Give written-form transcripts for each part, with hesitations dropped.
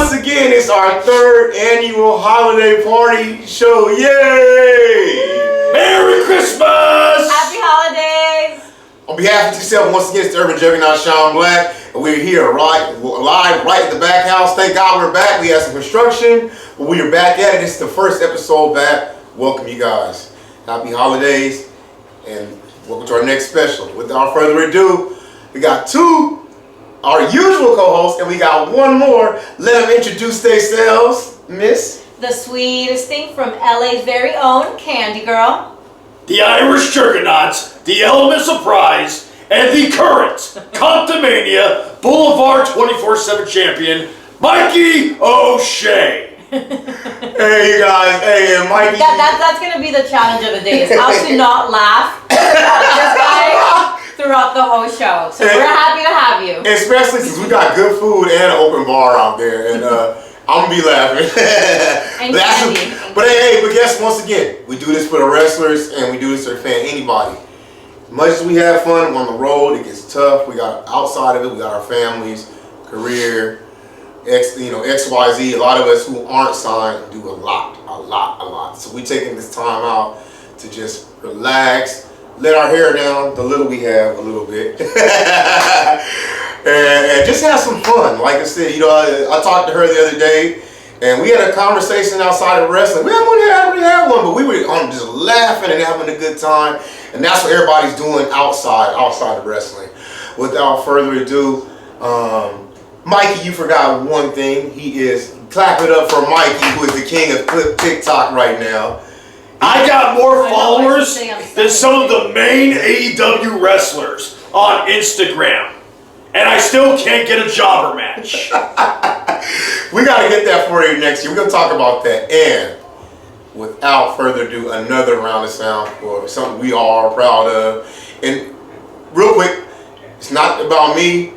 once again, it's our third annual holiday party show. Yay! Merry Christmas! Happy holidays! On behalf of yourself, once again, it's the Urban Juggernaut, Sean Black, and we're here live right at the back house. Thank God we're back. We had some construction, but we are back at it. This is the first episode back. Welcome you guys. Happy holidays, and welcome to our next special. Without further ado, we got our usual co-hosts, and we got one more. Let them introduce themselves, Miss. The sweetest thing from LA's very own Candy Girl. The Irish Juggernauts, the Element Surprise, and the current COMPTONMANIA Boulevard 24/7 champion, Mikey O'Shea. Hey, you guys. Hey, and Mikey. That's going to be the challenge of the day, is how to not laugh at this guy throughout the whole show. So we're happy to have you. Especially since we got good food and an open bar out there, and I'm gonna be laughing. And candy. But guess once again, we do this for the wrestlers, and we do this for anybody. As much as we have fun on the road, it gets tough. We got outside of it, we got our families, career, XYZ. A lot of us who aren't signed do a lot. So we taking this time out to just relax. Let our hair down, the little we have, a little bit. and just have some fun. Like I said, I talked to her the other day, and we had a conversation outside of wrestling. We already had one, but we were just laughing and having a good time. And that's what everybody's doing outside of wrestling. Without further ado, Mikey, you forgot one thing. Clap it up for Mikey, who is the king of TikTok right now. I got more followers than some of the main AUW wrestlers on Instagram. And I still can't get a jobber match. We got to get that for you next year. We're going to talk about that. And without further ado, another round of sound for something we all are proud of. And real quick, it's not about me.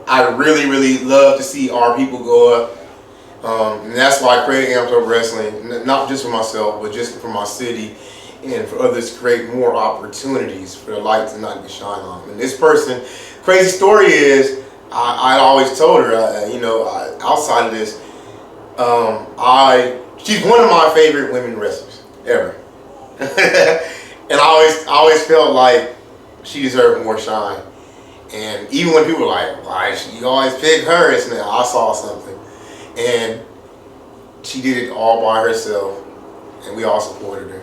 I really, really love to see our people go up. And that's why I created Amped Up Wrestling, not just for myself, but just for my city and for others to create more opportunities for the light to not get shine on. And this person, crazy story is, I always told her, outside of this, she's one of my favorite women wrestlers ever. And I always felt like she deserved more shine. And even when people were like, why you always pick her, I saw something. And she did it all by herself, and we all supported her.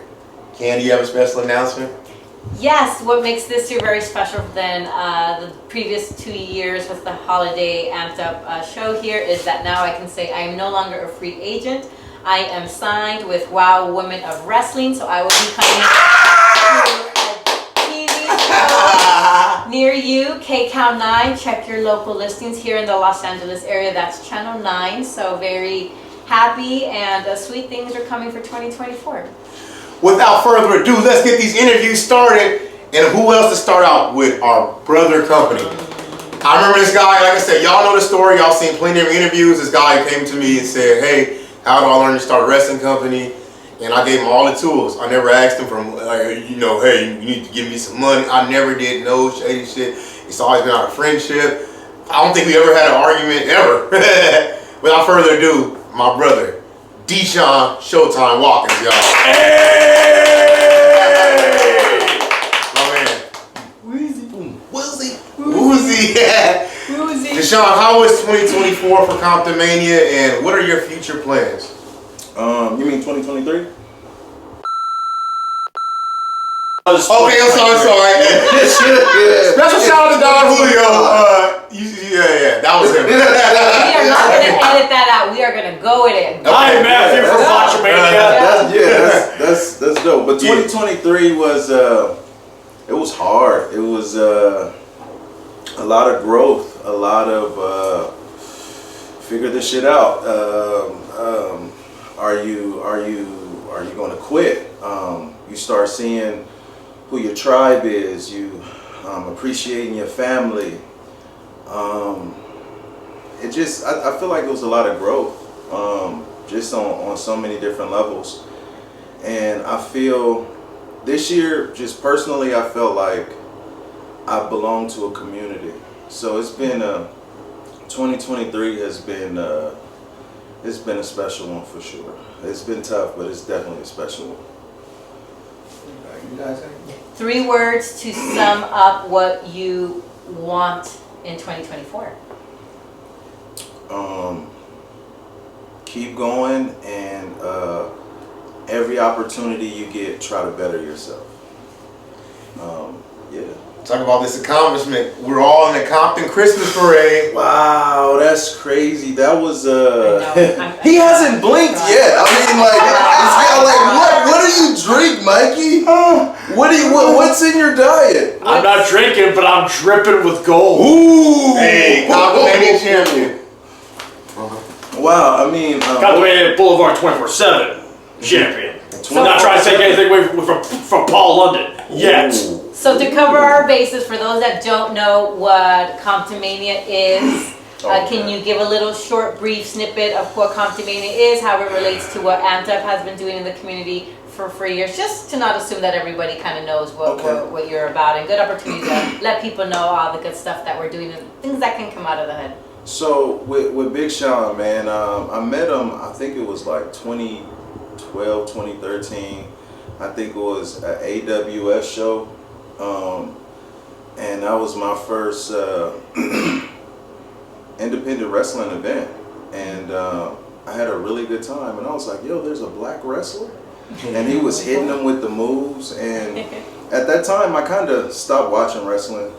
Candy, you have a special announcement? Yes, what makes this year very special than the previous 2 years with the holiday amped up show here is that now I can say I am no longer a free agent. I am signed with Wow Women of Wrestling, so I will be coming to a TV show near you, K-Count 9. Check your local listings here in the Los Angeles area. That's Channel 9, so very happy, and sweet things are coming for 2024. Without further ado, let's get these interviews started. And who else to start out with? Our brother company. I remember this guy, like I said, y'all know the story. Y'all seen plenty of interviews. This guy came to me and said, hey, how do I learn to start a wrestling company? And I gave him all the tools. I never asked him hey, you need to give me some money. I never did no shady shit. It's always been out of friendship. I don't think we ever had an argument, ever. Without further ado, my brother, Deshaun Showtime Watkins, y'all. Hey! My man. Woozy. Woozy. Deshaun, how was 2024 for COMPTONMANIA, and what are your future plans? You mean 2023? Okay, I'm sorry. Special shout out to Don Julio. Yeah, that was him. We are not going to edit that out. We are going to go with it. Hi, Matthew from Botchamania. That's dope. But 2023 was it was hard. It was a lot of growth, a lot of figure this shit out. Are you going to quit? You start seeing who your tribe is. You appreciating your family. I feel like it was a lot of growth, just on so many different levels. And I feel this year, just personally, I felt like I belong to a community. So it's been 2023 has been it's been a special one for sure. It's been tough, but it's definitely a special one. You guys say? 3 words to sum up what you want in 2024. Keep going, and every opportunity you get, try to better yourself. Yeah. Talk about this accomplishment. We're all in the Compton Christmas parade. Wow, that's crazy. That was I know. he hasn't blinked yet. I mean, like, it's got like, what do you drink, Mikey? What's in your diet? I'm not drinking, but I'm dripping with gold. Ooh. Hey, COMPTONMANIA champion. Wow, I mean, COMPTONMANIA Boulevard 24/7 champion. I'm not trying to take anything away from Paul London yet. Ooh. So to cover our bases, for those that don't know what COMPTONMANIA is, can you give a little short, brief snippet of what COMPTONMANIA is, how it relates to what Amped Up has been doing in the community for years, just to not assume that everybody kind of knows what you're about, and good opportunity to let people know all the good stuff that we're doing and things that can come out of the hood. So with Big Sean, man, I met him, I think it was like 2012, 2013. I think it was an AWS show. And that was my first independent wrestling event. And I had a really good time. And I was like, yo, there's a black wrestler? And he was hitting them with the moves. And at that time, I kind of stopped watching wrestling.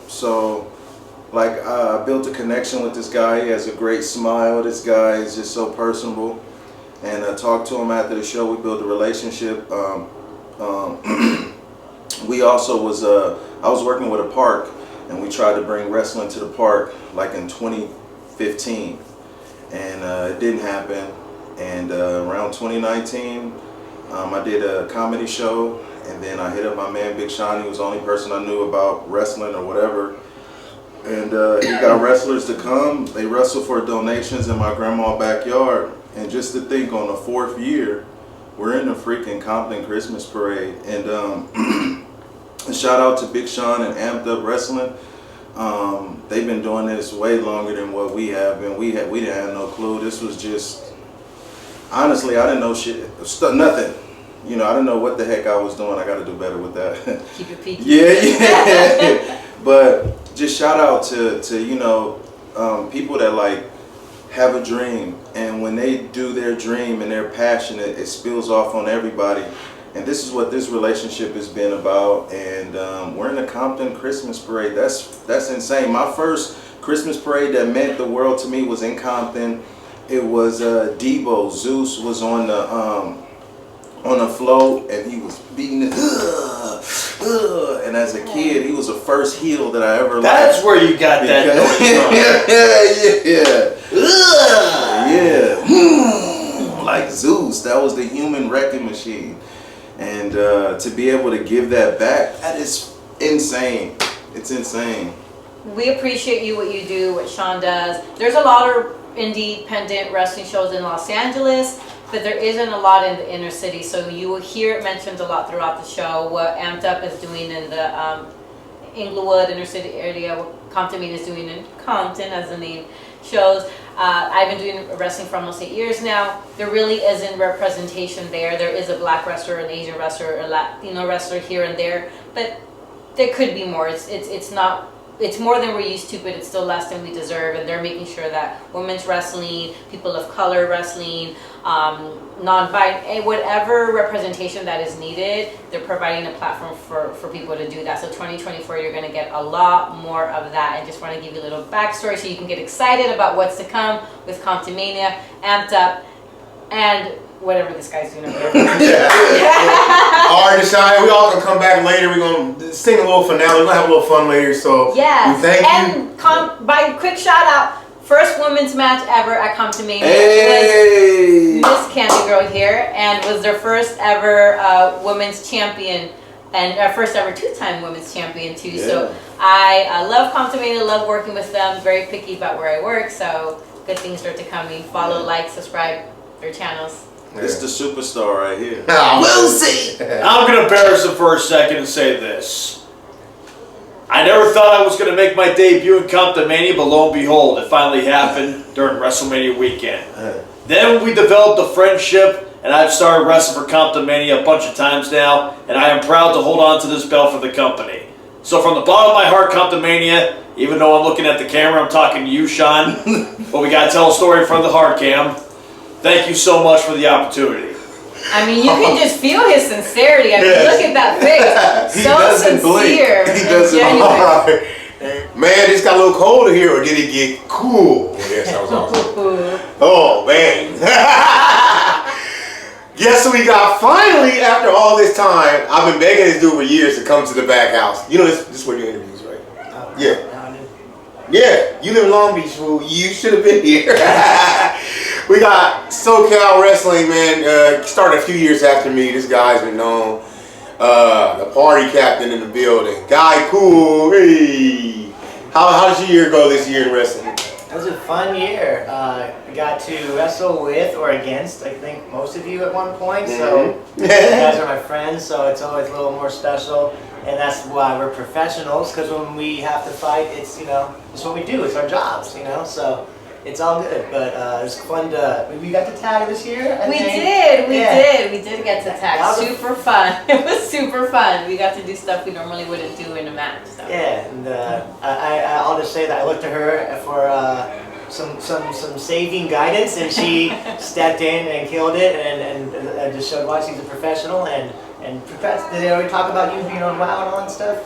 So like I built a connection with this guy. He has a great smile. This guy is just so personable. And I talked to him after the show. We built a relationship. We also was, I was working with a park, and we tried to bring wrestling to the park like in 2015. And it didn't happen. And around 2019, I did a comedy show, and then I hit up my man Big Sean. He was the only person I knew about wrestling or whatever. And he got wrestlers to come. They wrestle for donations in my grandma's backyard. And just to think, on the 4th year, we're in the freaking Compton Christmas parade. And shout out to Big Sean and Amped Up Wrestling. They've been doing this way longer than what we have been. We didn't have no clue. This was just, honestly, I didn't know shit, nothing. You know, I didn't know what the heck I was doing. I got to do better with that. Keep it peaky. Yeah. But just shout out to you know, people that like have a dream, and when they do their dream and they're passionate, it spills off on everybody. And this is what this relationship has been about. And we're in the Compton Christmas parade. That's insane. My first Christmas parade that meant the world to me was in Compton. It was Debo. Zeus was on the float, and he was beating it. And as a kid, he was the first heel that I ever liked. That's where you got that noise from. Yeah. Like Zeus, that was the human wrecking machine. And to be able to give that back, that is insane. It's insane. We appreciate you, what you do, what Sean does. There's a lot of independent wrestling shows in Los Angeles, but there isn't a lot in the inner city. So you will hear it mentioned a lot throughout the show, what Amped Up is doing in the Inglewood inner city area, what COMPTONMANIA is doing in Compton, as the name shows. I've been doing wrestling for almost 8 years now. There really isn't representation there. There is a black wrestler, an Asian wrestler, a Latino wrestler here and there, but there could be more. It's not. It's more than we're used to, but it's still less than we deserve. And they're making sure that women's wrestling, people of color wrestling, non-binary, whatever representation that is needed, they're providing a platform for people to do that. So 2024, you're going to get a lot more of that. I just want to give you a little backstory so you can get excited about what's to come with COMPTONMANIA, Amped Up, and whatever this guy's doing over there. All right, Deshaun, we all gonna come back later. We're gonna sing a little finale. We're gonna have a little fun later. So yes. we thank you. And by quick shout out, first women's match ever at COMPTONMANIA Hey. was Miss Candy Girl here, and was their first ever women's champion, and our first ever 2-time women's champion too. Yeah. So I love COMPTONMANIA, love working with them. Very picky about where I work, so good things are to come. Follow, like, subscribe their channels. It's the superstar right here. We'll see. I'm going to embarrass him for a second and say this. I never thought I was going to make my debut in COMPTONMANIA, but lo and behold, it finally happened during WrestleMania weekend. Then we developed a friendship, and I've started wrestling for COMPTONMANIA a bunch of times now, and I am proud to hold on to this belt for the company. So from the bottom of my heart, COMPTONMANIA, even though I'm looking at the camera, I'm talking to you, Sean, but we got to tell a story in front of the hard cam. Thank you so much for the opportunity. I mean, you can just feel his sincerity. I mean, look at that face. So sincere. He doesn't blink. Man, this got a little colder here, or did it get cool? Yes, that was awesome. Oh, man. Guess who we got finally after all this time? I've been begging this dude for years to come to the back house. You know, this is where you interviews, right? Yeah. Yeah, you live in Long Beach, fool. You should have been here. We got SoCal Wrestling, man. Started a few years after me. This guy's been known. The party captain in the building. Guy Cool. Hey. How did your year go this year in wrestling? It was a fun year. I got to wrestle with or against, I think, most of you at one point. So you guys are my friends, so it's always a little more special. And that's why we're professionals, because when we have to fight, it's, you know, it's what we do. It's our jobs, you know. So it's all good. But it was fun to. We got to tag this year. We did get to tag. Super fun. It was super fun. We got to do stuff we normally wouldn't do in a match. So. Yeah, and I'll just say that I looked to her for some saving guidance, and she stepped in and killed it, and just showed why she's a professional. And did they already talk about you being on WoW and all that stuff?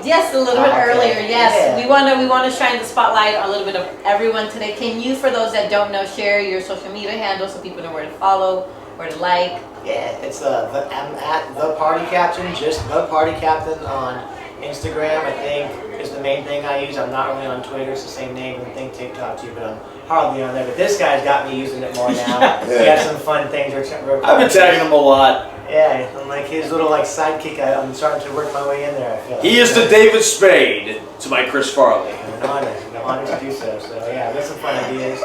Yes, a little bit earlier. Yes, yeah. We want to shine the spotlight on a little bit of everyone today. Can you, for those that don't know, share your social media handles so people know where to follow, where to like? Yeah, it's I'm at the Party Captain, just the Party Captain on Instagram. I think is the main thing I use. I'm not really on Twitter. It's the same name. I think TikTok too, but I'm hardly on there. But this guy's got me using it more now. We have some fun things. I've been tagging him a lot. Yeah, I'm like his little sidekick. I'm starting to work my way in there. I feel like. He is the David Spade to my Chris Farley. An honor to do so. So yeah, there's some fun ideas.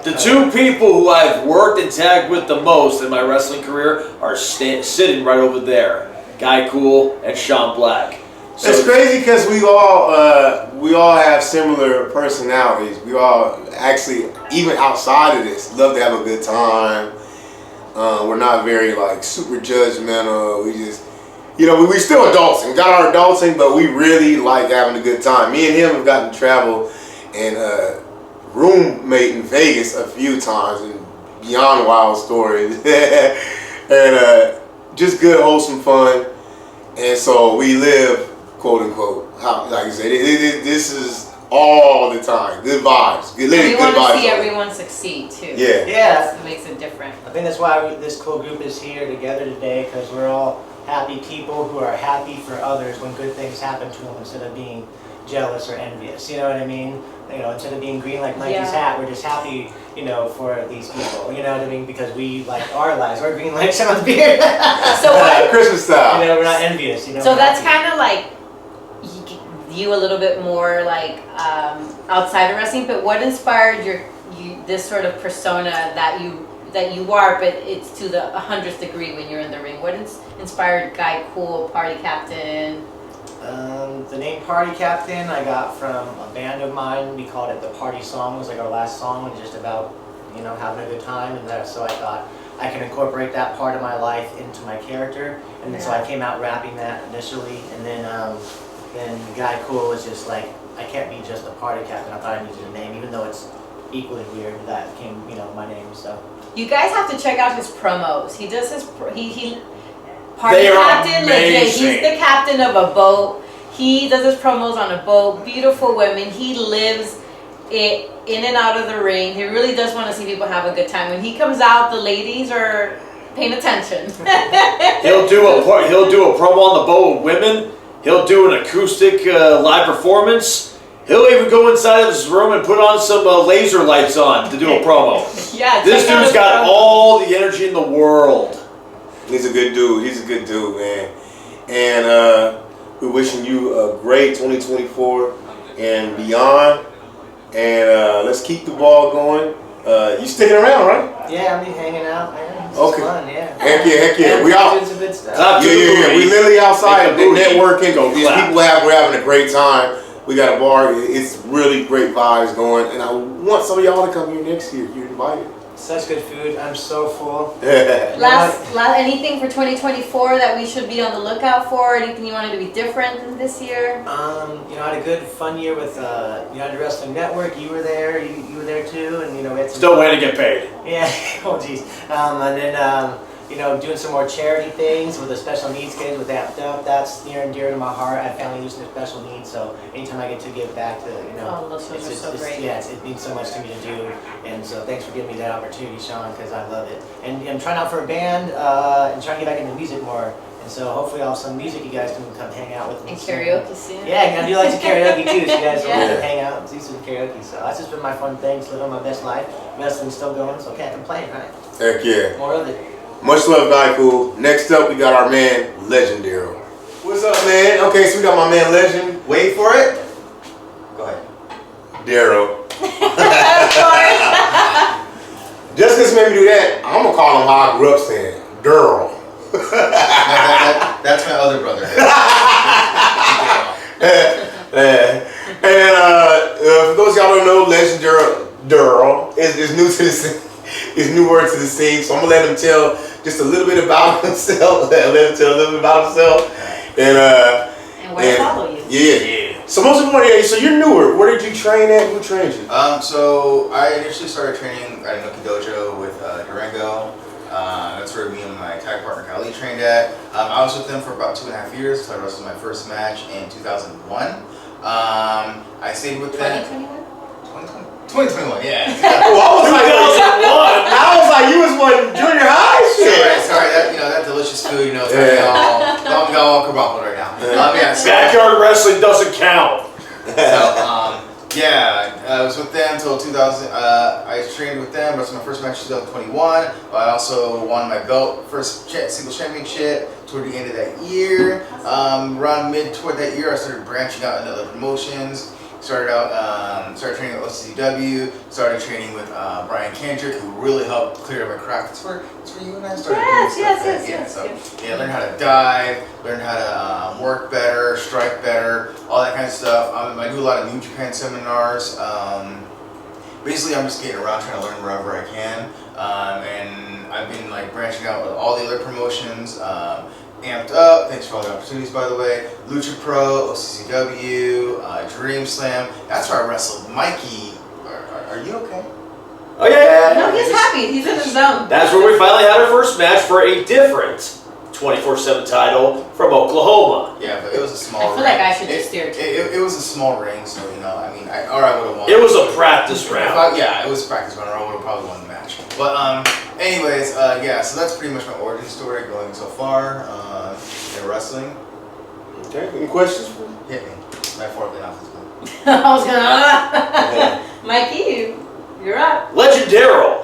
The two people who I've worked and tagged with the most in my wrestling career are sitting right over there. Guy Cool and Sean Black. So it's crazy because we all have similar personalities. We all actually, even outside of this, love to have a good time. We're not very super judgmental. We just, we still adults and got our adulting, but we really like having a good time. Me and him have gotten to travel and roommate in Vegas a few times, and beyond wild stories, and just good wholesome fun. And so we live, quote unquote, like you said, this is all the time. Good vibes. Good living, we good vibes. want to see everyone succeed too. Yeah. Yeah. That makes it different. I think that's why this cool group is here together today, because we're all happy people who are happy for others when good things happen to them, instead of being jealous or envious. You know what I mean? Instead of being green like Mikey's hat, we're just happy, for these people. You know what I mean? Because we like our lives. We're green like Sean's beard. So Christmas style. We're not envious. So that's kind of like you a little bit more outside of wrestling. But what inspired you this sort of persona that you are, but it's to the 100th degree when you're in the ring? What inspired Guy Cool, Party Captain? The name Party Captain I got from a band of mine. We called it the Party Song. It was like our last song. It was just about having a good time, and so I thought I can incorporate that part of my life into my character, and then so I came out rapping that initially, and then Guy Cool was just like, I can't be just a Party Captain. I thought I needed a name, even though it's equally weird that came my name. So you guys have to check out his promos. He does his Party they Captain, legit. Amazing. He's the captain of a boat. He does his promos on a boat. Beautiful women. He lives it in and out of the ring. He really does want to see people have a good time. When he comes out, the ladies are paying attention. He'll do a promo on the boat with women. He'll do an acoustic live performance. He'll even go inside of his room and put on some laser lights on to do a promo. Yeah, this dude's got all the energy in the world. He's a good dude. He's a good dude, man. And we're wishing you a great 2024 and beyond. And let's keep the ball going. You sticking around, right? Yeah, I'll be hanging out, man. It's Okay. fun, yeah. Heck yeah. We out. Doing some good stuff. Yeah. We literally outside Make a booty. networking. Go These clap. we're having a great time. We got a bar. It's really great vibes going, and I want some of y'all to come here next year. You're invited. Such good food. I'm so full. Last, anything for 2024 that we should be on the lookout for? Anything you wanted to be different than this year? I had a good fun year with United Wrestling Network. You were there. You were there too, and we had some. Still waiting to get paid. Yeah. Oh geez. And then doing some more charity things with the special needs kids with Amped Up. That's near and dear to my heart. I have family who's with special needs, so anytime I get to give back to Oh, those shows are so great. it means so much to me to do. And so thanks for giving me that opportunity, Sean, because I love it. And I'm trying out for a band and trying to get back into music more. And so hopefully I'll have some music you guys can come hang out with me. And soon. karaoke soon. Yeah, I do like to karaoke too, so you guys Yeah. want to hang out and do some karaoke. So that's just been my fun thing, just living my best life. Wrestling's still going, so can't complain, right? Heck yeah. More of it. Much love, Gaiku. Next up, we got our man, Legendary. What's up, man? Okay, so we got my man, Legend. Wait for it. Go ahead. Daryl. Of course. Just because made me do that, I'm going to call him how I grew up saying, Daryl. That's my other brother. For those y'all don't know, Legendary Daryl is new to the scene. Is new word to the scene, so I'm gonna let him tell just a little bit about himself. And where to follow you. Yeah. So most importantly, so you're newer. Where did you train at? Who trained you? So I initially started training at Inoki Dojo with Durango. That's where me and my tag partner Kali trained at. I was with them for about 2.5 years. So I wrestled my first match in 2001. I stayed with them. 2021? 2021, yeah. Oh, I was like, you was one junior high shit. Sorry, that delicious food, I'm all kebab right now. Backyard wrestling doesn't count. I was with them until 2000. I trained with them. That's my first match in 2021. I also won my belt, first singles championship toward the end of that year. Around toward that year, I started branching out into other promotions. Started training at OCW. Started training with Brian Kendrick, who really helped clear up my craft. That's where you and I started doing stuff. Yes. Learned how to dive, learned how to work better, strike better, all that kind of stuff. I do a lot of New Japan seminars. Basically, I'm just getting around trying to learn wherever I can. And I've been branching out with all the other promotions. Amped Up, thanks for all the opportunities, by the way. Lucha Pro, OCCW, Dream Slam. That's where I wrestled Mikey. Are you okay? Oh yeah. No, he's happy. He's in the zone. That's where we finally had our first match for a different 24/7 title from Oklahoma. Yeah, but it was a small I feel ring. like I should just steer too. It was a small ring, so I would have won. It was a practice round. It was a practice round, or I would have probably won the match. But anyways, so that's pretty much my origin story going so far in wrestling. Okay, any questions? Hit me. My fourth off is good. I was gonna. Mikey, you're up. Legendary.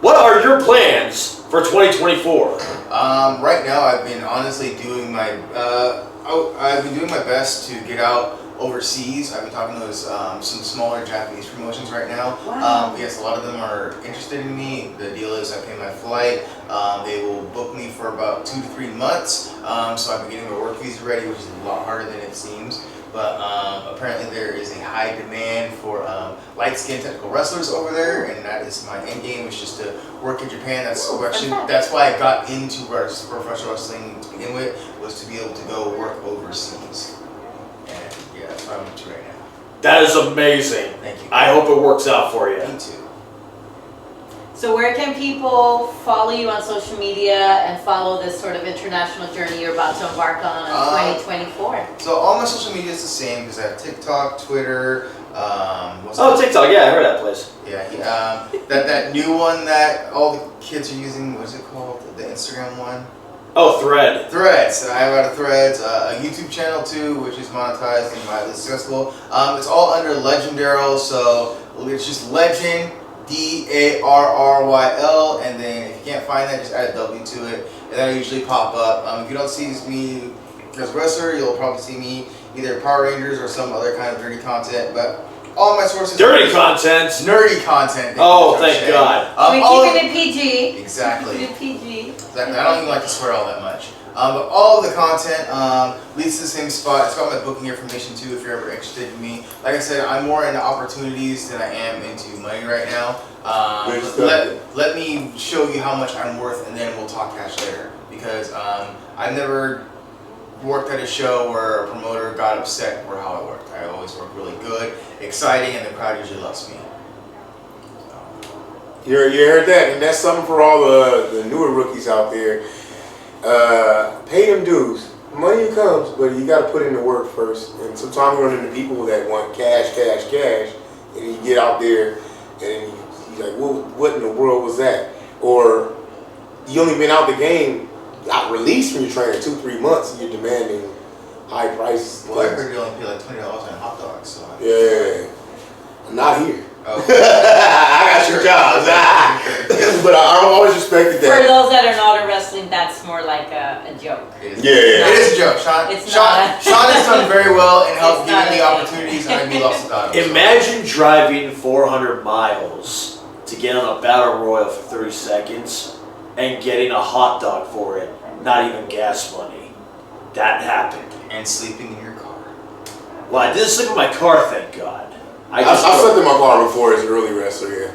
What are your plans for 2024? Right now, I've been honestly doing my best to get out overseas. I've been talking to some smaller Japanese promotions right now. Wow. Yes, a lot of them are interested in me. The deal is I pay my flight. They will book me for about 2 to 3 months. So I've been getting my work visa ready, which is a lot harder than it seems. But apparently there is a high demand for light-skinned technical wrestlers over there, and that is my end game, is just to work in Japan. That's why I got into professional wrestling to begin with, was to be able to go work overseas. And yeah, that's what I'm into right now. That is amazing. Thank you. I hope it works out for you. Me too. So where can people follow you on social media and follow this sort of international journey you're about to embark on in 2024? So all my social media is the same, because I have TikTok, Twitter. TikTok. Yeah, I heard that place. Yeah, that new one that all the kids are using. What is it called? The Instagram one. Oh, Thread. Threads. I have a lot of Threads. A YouTube channel too, which is monetized and mildly successful. It's all under Legendary, so it's just Legend. DARRYL, and then if you can't find that, just add a W to it, and that'll usually pop up. If you don't see me as a wrestler, you'll probably see me either Power Rangers or some other kind of dirty content, but all my sources. Dirty content. Nerdy content. Oh, thank God. We're keeping it PG. Exactly. Keeping it PG. Exactly. I don't even like to swear all that much. But all of the content leads to the same spot. It's got my booking information too if you're ever interested in me. Like I said, I'm more into opportunities than I am into money right now. Let me show you how much I'm worth and then we'll talk cash later. Because I've never worked at a show where a promoter got upset for how I worked. I always work really good, exciting, and the crowd usually loves me. You heard that, and that's something for all the newer rookies out there. Pay them dues. Money comes, but you got to put in the work first. And sometimes you run into people that want cash, and you get out there, and you're like, well, what in the world was that? Or you only been out the game, got released from your trainer 2-3 months, and you're demanding high prices. Well, I heard you only pay like $20 on hot dogs. So Yeah, not here. Oh. I got your jobs. But I always respected For that. those that are not in wrestling, that's more like a joke. It is. Yeah. It is a joke. Sean has done very well and helped It's give not me a opportunities, and I'd be lost without him. Imagine driving 400 miles to get on a battle royal for 30 seconds and getting a hot dog for it, not even gas money. That happened. And sleeping in your car. Well, I didn't sleep in my car, thank God. I've slept in my car before as an early wrestler, yeah.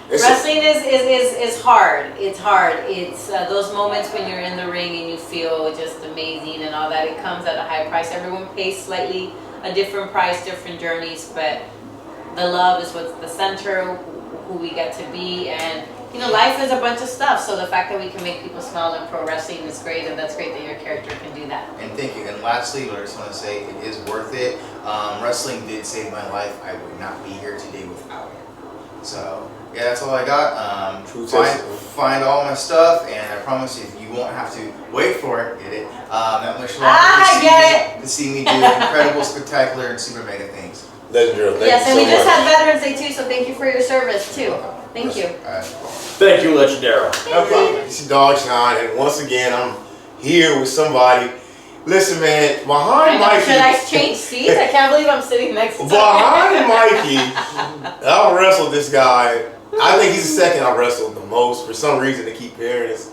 Wrestling is hard. It's hard. It's those moments when you're in the ring and you feel just amazing and all that. It comes at a high price. Everyone pays slightly a different price, different journeys, but the love is what's the center, who we get to be, and you know, life is a bunch of stuff. So the fact that we can make people smile in pro wrestling is great, and that's great that your character can do that. And thank you. And lastly, what I just want to say, it is worth it. Wrestling did save my life. I would not be here today without it. So yeah, that's all I got. Find all my stuff, and I promise you, you won't have to wait for it. Get it? That much longer to see me do incredible, spectacular, and super mega things. Legendary. Yes, and we just had Veterans Day too, so thank you for your service too. Thank you. Thank you, Legendary. No problem. It's your dog Sean, and once again, I'm here with somebody. Listen, man, behind Mikey. Should I change seats? I can't believe I'm sitting next to him. Behind Mikey, I wrestled this guy. I think he's the second I wrestled the most. For some reason, to keep hearing this.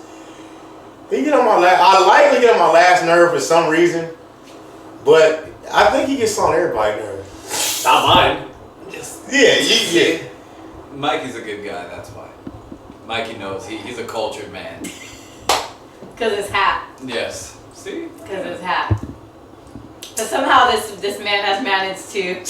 He get on my I likely get on my last nerve for some reason, but I think he gets on everybody's nerve. Not mine. Yeah. Mikey's a good guy, that's why. Mikey knows he's a cultured man. Because his hat. Yes. See? Because his hat. But somehow this man has managed to.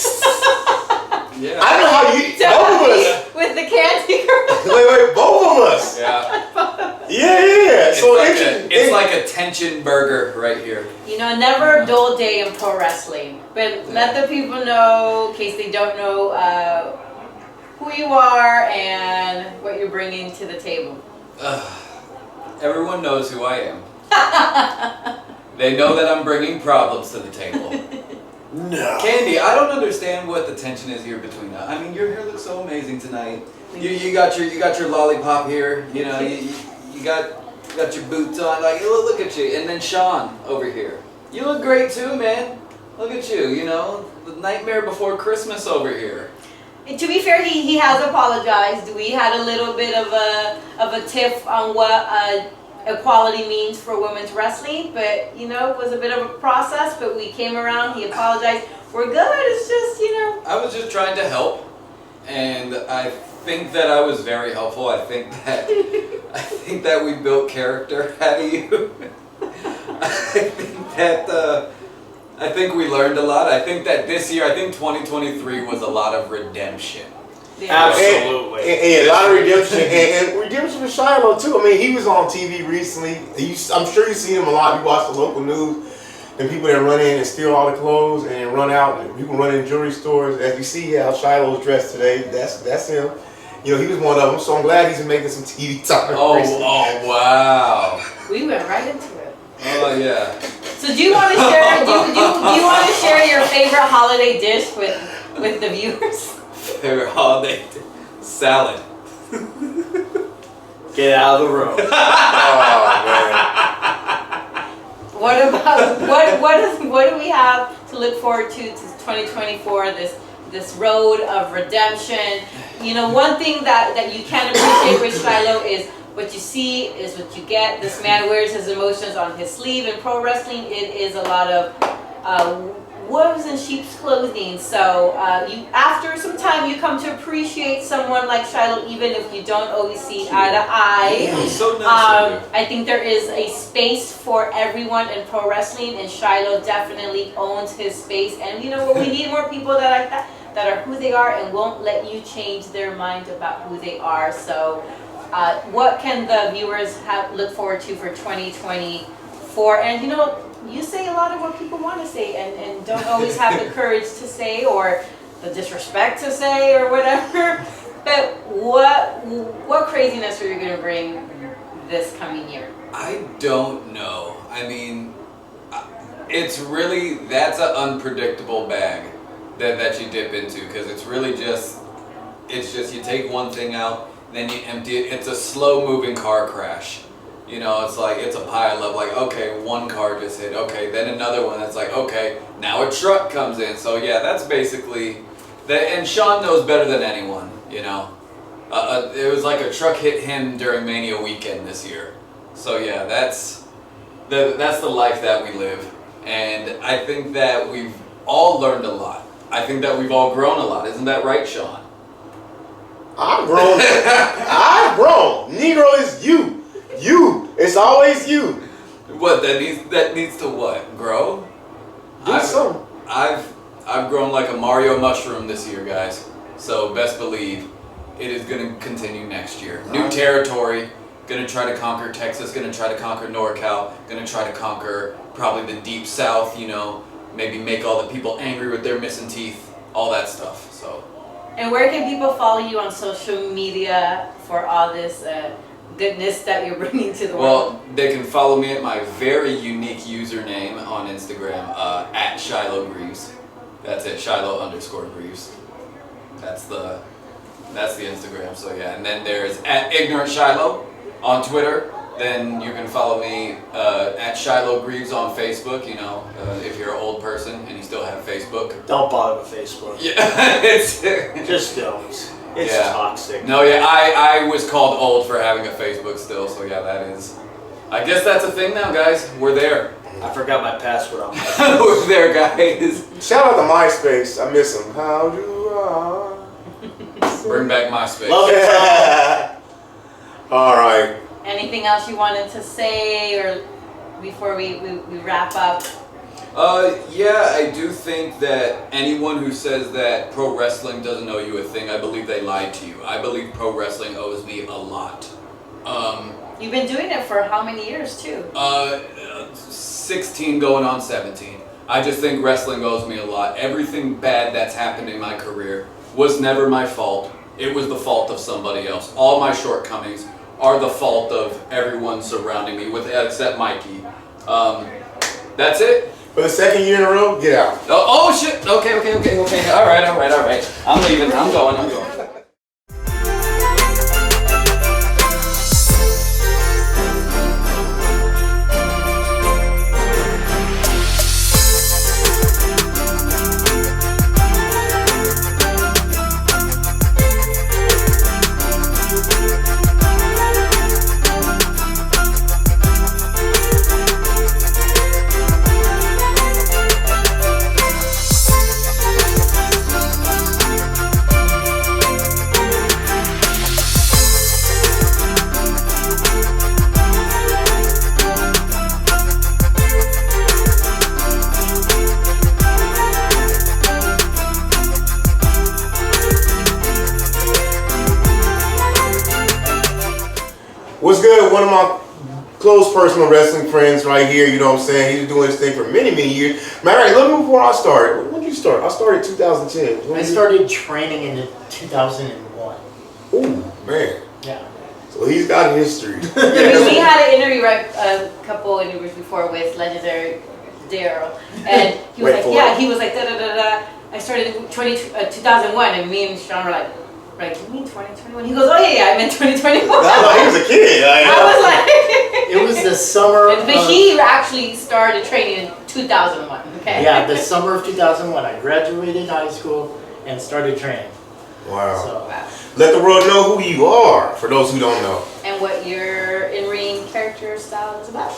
Yeah. I know how you. Both of us. With the candy girl. Wait, both of us. Yeah. Yeah. So it's like a tension burger right here. You know, never a dull day in pro wrestling. But let the people know, in case they don't know, who you are and what you're bringing to the table. Everyone knows who I am. They know that I'm bringing problems to the table. No. Candy, I don't understand what the tension is here between us. I mean, your hair looks so amazing tonight. You got your lollipop here. You know, you got your boots on. Like, look at you. And then Sean over here. You look great too, man. Look at you. You know, the nightmare before Christmas over here. And to be fair, he has apologized. We had a little bit of a tiff on what equality means for women's wrestling, but you know, it was a bit of a process, but we came around. He apologized. We're good. It's just, you know. I was just trying to help, and I think that I was very helpful. I think that we built character out of you. I think we learned a lot. I think that this year, 2023 was a lot of redemption. Yeah. Absolutely. And a lot of redemption. and redemption for Shiloh, too. I mean, he was on TV recently. I'm sure you've seen him a lot. You watch the local news. And people that run in and steal all the clothes and run out. And people run in jewelry stores. As you see how Shiloh's dressed today, that's him. You know, he was one of them. So I'm glad he's making some TV time. Oh, wow. We went right into it. Oh, yeah. So do you want to share? Do you want to share your favorite holiday dish with the viewers? Favorite holiday salad. Get out of the room. Oh, man. What about what do we have to look forward to 2024? This this road of redemption. You know, one thing that you can appreciate with Shiloh is what you see is what you get. This man wears his emotions on his sleeve. In pro wrestling, it is a lot of wolves in sheep's clothing. So you, after some time, you come to appreciate someone like Shiloh, even if you don't always see eye to eye. Yeah, so nice of you. I think there is a space for everyone in pro wrestling, and Shiloh definitely owns his space. And you know what? We need more people that like that are who they are and won't let you change their mind about who they are. So what can the viewers look forward to for 2024? And you know, you say a lot of what people want to say and don't always have the courage to say, or the disrespect to say, or whatever. But what craziness are you going to bring this coming year? I don't know. I mean, it's really, that's an unpredictable bag that you dip into, because it's really just, you take one thing out, then you empty it. It's a slow moving car crash. You know, it's like, it's a pile of like, okay, one car just hit, okay, then another one that's like, okay, now a truck comes in. So yeah, that's basically, and Sean knows better than anyone, you know. It was like a truck hit him during Mania weekend this year. So yeah, that's the life that we live. And I think that we've all learned a lot. I think that we've all grown a lot. Isn't that right, Sean? I've grown. I've grown. Negro is you. You. It's always you. What that needs to what? Grow? Do something. I've grown like a Mario mushroom this year, guys. So best believe it is gonna continue next year. New territory. Gonna try to conquer Texas. Gonna try to conquer NorCal. Gonna try to conquer probably the deep South. You know, maybe make all the people angry with their missing teeth. All that stuff. So. And where can people follow you on social media for all this goodness that you're bringing to the world? Well, they can follow me at my very unique username on Instagram, at Shiloh Greaves. That's it, Shiloh_Greaves. That's the Instagram. So yeah, and then there's at Ignorant Shiloh on Twitter. Then you can follow me at Shiloh Greaves on Facebook. You know, if you're an old person and you still have Facebook. Don't bother with Facebook. Yeah, it's Just don't. It's toxic. No, yeah, I was called old for having a Facebook still, so yeah, that is. I guess that's a thing now, guys. We're there. I forgot my password on my We're there, guys. Shout out to MySpace. I miss him. How do I? Bring back MySpace. Love it, Tom. All right. Anything else you wanted to say, or before we wrap up? Yeah, I do think that anyone who says that pro wrestling doesn't owe you a thing, I believe they lied to you. I believe pro wrestling owes me a lot. You've been doing it for how many years, too? 16 going on 17. I just think wrestling owes me a lot. Everything bad that's happened in my career was never my fault. It was the fault of somebody else. All my shortcomings are the fault of everyone surrounding me, except Mikey. That's it. For the second year in a row, get out. Oh shit! Okay. All right. I'm leaving. I'm going. What's good? One of my close personal wrestling friends right here, you know what I'm saying? He's been doing this thing for many, many years. Matter of fact, let me before I started. When did you start? I started 2010. I started training in 2001. Ooh, man. Yeah. So he's got a history. We had an interview, right, a couple interviews before with legendary Daryl, and he was Wait like, for it. he was like, da. I started in 2001, and me and Sean were like, you mean 2021? He goes, oh yeah, I meant 2021. No, he was a kid. I was like, It was the summer. but he actually started training in 2001. Okay. Yeah, the summer of 2001. I graduated high school and started training. Wow. So, Wow. Let the world know who you are, for those who don't know. And what your in-ring character style is about.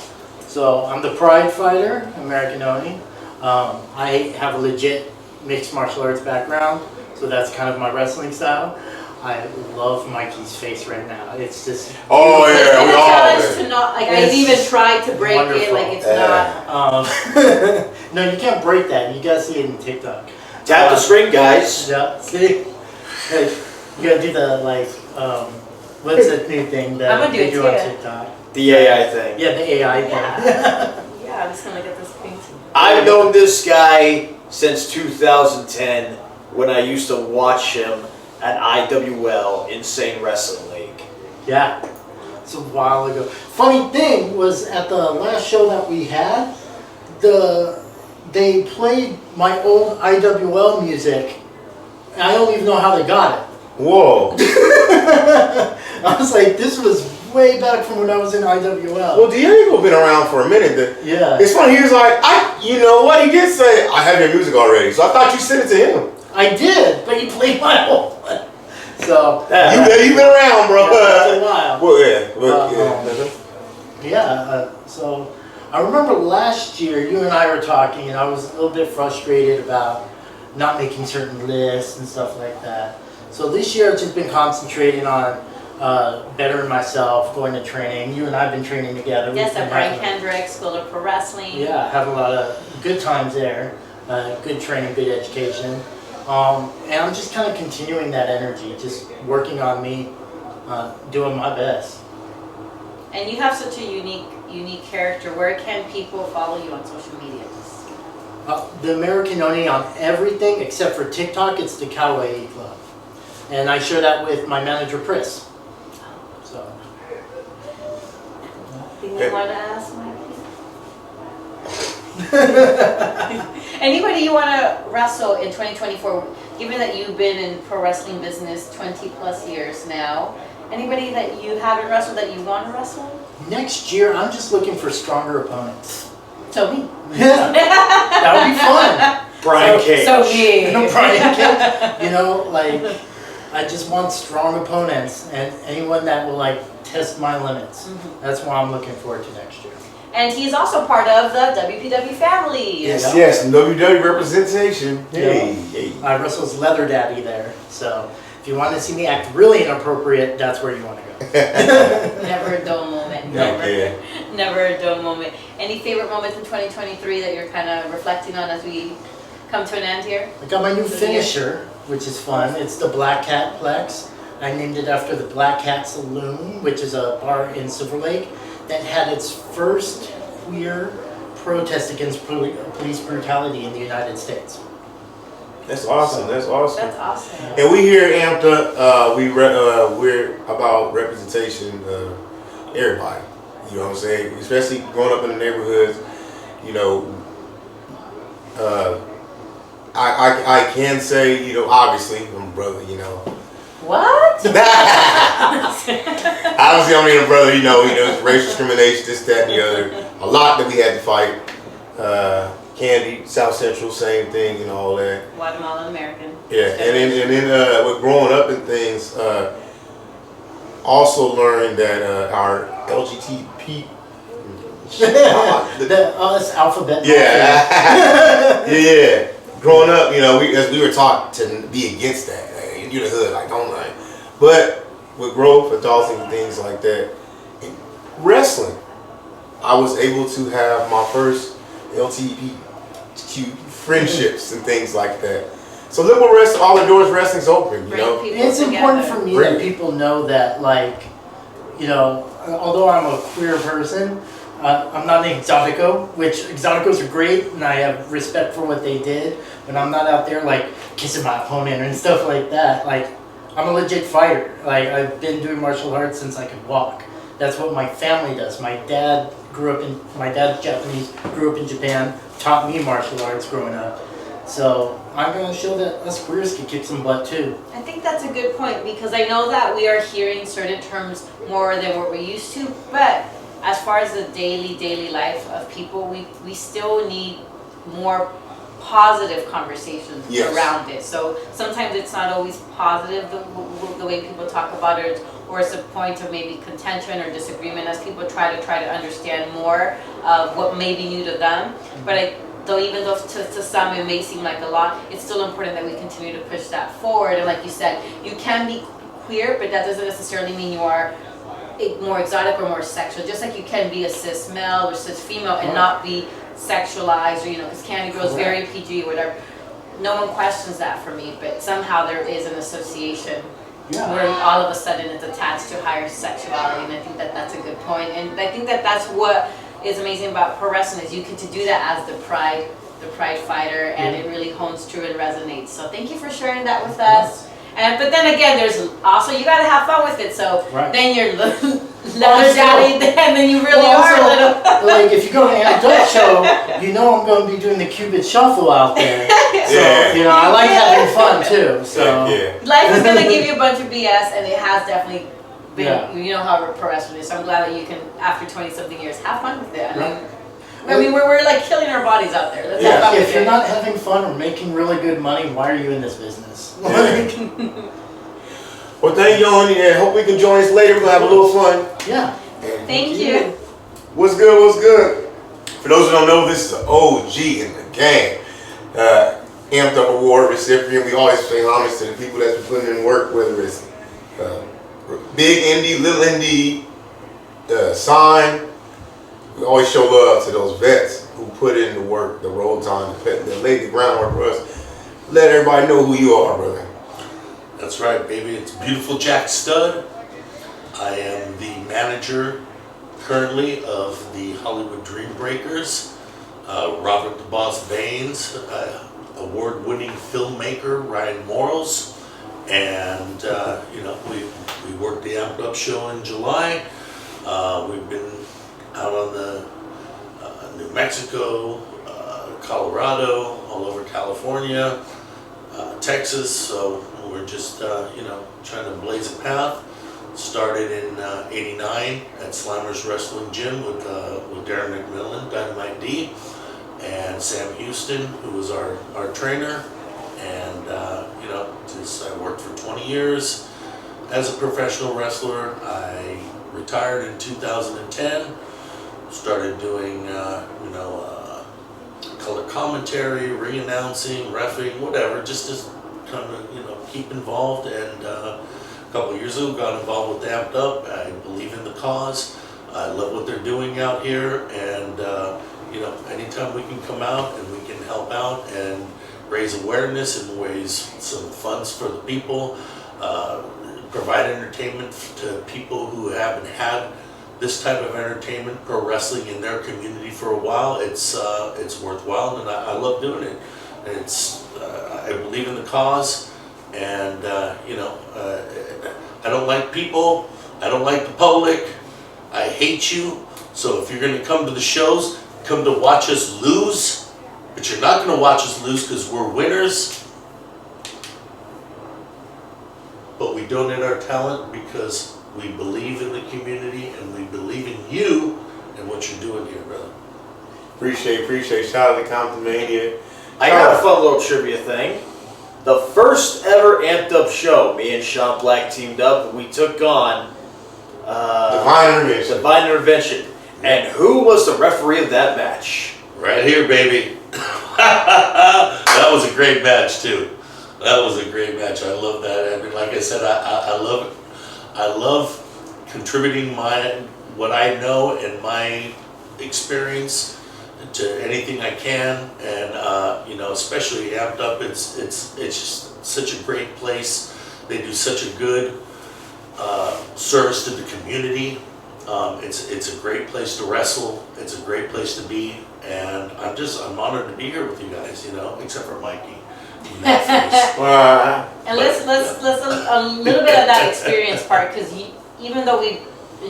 so I'm the Pride Fighter, American Oni. I have a legit mixed martial arts background, so that's kind of my wrestling style. I love Mikey's face right now. It's just Oh It's yeah, been we a all. challenge to not, like, I've It's even tried to break it, wonderful. like it's Yeah. not. no, you can't break that. You gotta see it in TikTok. Tap the screen, guys. Yeah, see, Hey, you gotta do the like, what's that new thing that I'm gonna do they it do on too. TikTok? The AI thing. Yeah, the AI thing. Yeah, I'm just gonna look at this thing. I've known this guy since 2010 when I used to watch him at IWL, Insane Wrestling League. Yeah, it's a while ago. Funny thing was at the last show that we had, they played my old IWL music, and I don't even know how they got it. Whoa. I was like, this was way back from when I was in IWL. Well, Diego been around for a minute. Yeah, It's funny. He was like, you know what? He did say, I have your music already. So I thought you sent it to him. I did, but he played my old one. So You been around, bro. yeah, it's a while. Well, yeah. But, Yeah, so I remember last year you and I were talking, and I was a little bit frustrated about not making certain lists and stuff like that. So this year I've just been concentrating on bettering myself, going to training. You and I have been training together. Yes, We've at been Brian having- Kendrick School of Pro Wrestling. Yeah, have a lot of good times there, good training, good education. And I'm just kind of continuing that energy, just working on me, doing my best. And you have such a unique character. Where can people follow you on social media? The American Oni on everything except for TikTok, it's the Kawaii Club. And I share that with my manager, Chris. So, Anything you want to ask, Mikey? Anybody you want to wrestle in 2024, given that you've been in pro wrestling business 20 plus years now, anybody that you haven't wrestled that you want to wrestle? next year, I'm just looking for stronger opponents. So me. Yeah, that would be fun. Brian Cage. So me. Brian Cage. You know, like, I just want strong opponents and anyone that will, like, test my limits. That's what I'm looking forward to next year. And he's also part of the WPW family. yes, yes. WWE representation. Yeah. Hey. I wrestles Leather Daddy there, so if you want to see me act really inappropriate, that's where you want to go. Never a dull moment. Yeah. Never a dull moment. Any favorite moments in 2023 that you're kind of reflecting on as we come to an end here? I got my new finisher, which is fun. It's the Black Cat Plex. I named it after the Black Cat Saloon, which is a bar in Silver Lake that had its first queer protest against police brutality in the United States. That's awesome. That's awesome. That's awesome. And we here at Amped Up, we're about representation of everybody. You know what I'm saying? Especially growing up in the neighborhoods, you know, I can say, you know, obviously, I'm a brother, you know. What? Obviously, I'm your brother, you know, it's racial discrimination, this, that, and the other. A lot that we had to fight. Candy, South Central, same thing and all that. Guatemalan American. Yeah, and then with growing up and things, also learned that our LGBTP. Us alphabet. Yeah. Growing up, you know, as we were taught to be against that. Like, you're the hood, like don't like. But with growth, adulting, and things like that, in wrestling, I was able to have my first LGBTQ friendships and things like that. So liberal wrestling, all the doors wrestling's open, you know. It's important for me that people know that, like, you know, although I'm a queer person, I'm not an exotico, which exoticos are great, and I have respect for what they did, but I'm not out there, like, kissing my opponent and stuff like that. Like, I'm a legit fighter. Like, I've been doing martial arts since I could walk. That's what my family does. My dad's Japanese, grew up in Japan, taught me martial arts growing up. So I'm going to show that us queers can kick some butt too. I think that's a good point because I know that we are hearing certain terms more than what we're used to, but as far as the daily life of people, we still need more positive conversations Yes. around it. So sometimes it's not always positive the way people talk about it, or it's a point of maybe contention or disagreement as people try to understand more of what may be new to them. But even though to some it may seem like a lot, it's still important that we continue to push that forward. And like you said, you can be queer, but that doesn't necessarily mean you are more exotic or more sexual. Just like you can be a cis male or cis female and not be sexualized, or because Candy Girl is very PG or whatever. No one questions that for me, but somehow there is an association where all of a sudden it's attached to higher sexuality, and I think that that's a good point. And I think that that's what is amazing about pro wrestling, is you get to do that as the pride fighter, and it really hones true and resonates. So thank you for sharing that with us. But then again, there's also, you got to have fun with it. So then you're leather daddy, and then you really are a little. Like if you go to an adult show, I'm going to be doing the Cupid Shuffle out there. So I like having fun too. So Life is going to give you a bunch of BS, and it has definitely been. You know how pro wrestling is. So I'm glad that you can, after 20-something years, have fun with it. I mean, we're like killing our bodies out there. Let's have fun with if you're not having fun or making really good money, why are you in this business? Well, thank you, Oni, and hope we can join us later. We're going to have a little fun. Yeah. Thank you. What's good, what's good? For those who don't know, this is an OG in the game. Amped Up Award recipient. We always pay homage to the people that's been putting in work, whether it's big indie, little indie, sign. We always show love to those vets who put in the work, the road time, that laid the groundwork for us. Let everybody know who you are, brother. That's right, baby. It's Beautiful Jack Stud. I am the manager currently of the Hollywood Dream Breakers. Robert the Boss Baines, award-winning filmmaker Ryan Morals, and we worked the Amped Up show in July. We've been out on the New Mexico, Colorado, all over California, Texas. So we're just trying to blaze a path. Started in '89 at Slammers Wrestling Gym with Darren McMillan, Dynamite D, and Sam Houston, who was our trainer. And I worked for 20 years as a professional wrestler. I retired in 2010. Started doing color commentary, re-announcing, reffing, whatever, just to kind of keep involved. And a couple of years ago, got involved with Amped Up. I believe in the cause. I love what they're doing out here, and anytime we can come out and we can help out and raise awareness and raise some funds for the people, provide entertainment to people who haven't had this type of entertainment, pro wrestling, in their community for a while, it's worthwhile, and I love doing it. I believe in the cause, and I don't like people, I don't like the public, I hate you. So if you're going to come to the shows, come to watch us lose, but you're not going to watch us lose because we're winners. But we donate our talent because we believe in the community and we believe in you and what you're doing here, brother. Appreciate. Shout out to COMPTONMANIA. I got a fun little trivia thing. The first ever Amped Up show, me and Sean Black teamed up, we took on Divine Intervention. And who was the referee of that match? Right here, baby. That was a great match too. That was a great match. I love that. I mean, like I said, I love it. I love contributing what I know and my experience to anything I can, and especially Amped Up. It's just such a great place. They do such a good service to the community. It's a great place to wrestle. It's a great place to be, and I'm honored to be here with you guys. Except for Mikey. And let's a little bit of that experience part, because even though